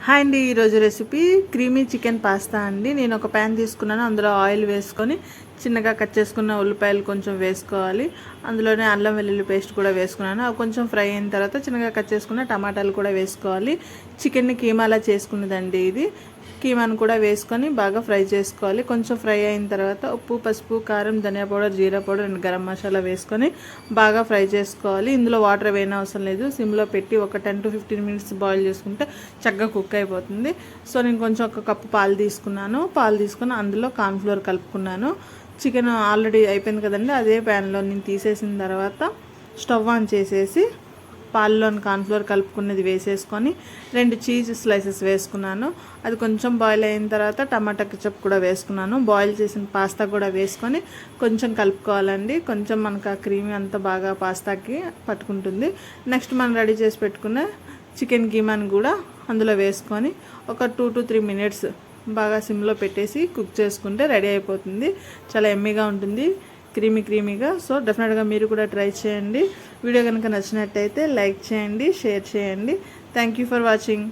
Hi అండి, ఈరోజు recipe creamy chicken pasta అండి. నేను ఒక ప్యాన్ తీసుకున్నాను. అందులో ఆయిల్ వేసుకొని చిన్నగా కట్ చేసుకున్న ఉల్లిపాయలు కొంచెం వేసుకోవాలి. అందులోనే అల్లం వెల్లుల్లి పేస్ట్ కూడా వేసుకున్నాను. అవి కొంచెం ఫ్రై అయిన తర్వాత చిన్నగా కట్ చేసుకున్న టమాటాలు కూడా వేసుకోవాలి. చికెన్ని కీమాలా చేసుకున్నదండి ఇది. కీమాను కూడా వేసుకొని బాగా ఫ్రై చేసుకోవాలి. కొంచెం ఫ్రై అయిన తర్వాత ఉప్పు, పసుపు, కారం, ధనియా పౌడర్, జీరా పౌడర్ అండ్ గరం మసాలా వేసుకొని బాగా ఫ్రై చేసుకోవాలి. ఇందులో వాటర్ వేయని అవసరం లేదు. సిమ్లో పెట్టి ఒక 10 to 15 minutes బాయిల్ చేసుకుంటే చక్కగా కుక్ అయిపోతుంది. సో నేను కొంచెం ఒక కప్పు పాలు తీసుకున్నాను. పాలు తీసుకొని అందులో కార్న్ఫ్లోర్ కలుపుకున్నాను. చికెన్ ఆల్రెడీ అయిపోయింది కదండి. అదే ప్యాన్లో నేను తీసేసిన తర్వాత స్టవ్ ఆన్ చేసేసి పాల్లోని కార్న్ఫ్లోర్ కలుపుకున్నది వేసేసుకొని 2 చీజ్ స్లైసెస్ వేసుకున్నాను. అది కొంచెం బాయిల్ అయిన తర్వాత టమాటా కెచప్ కూడా వేసుకున్నాను. బాయిల్ చేసిన పాస్తా కూడా వేసుకొని కొంచెం కలుపుకోవాలండి. కొంచెం మనకు ఆ క్రీమీ అంతా బాగా పాస్తాకి పట్టుకుంటుంది. నెక్స్ట్ మనం రెడీ చేసి పెట్టుకున్న చికెన్ కీమాని కూడా అందులో వేసుకొని ఒక 2 to 3 minutes బాగా సిమ్లో పెట్టేసి కుక్ చేసుకుంటే రెడీ అయిపోతుంది. చాలా ఎమ్మీగా ఉంటుంది, క్రీమీగా. సో డెఫినెట్గా మీరు కూడా ట్రై చేయండి. వీడియో కనుక నచ్చినట్టయితే లైక్ చేయండి, షేర్ చేయండి. Thank you for watching.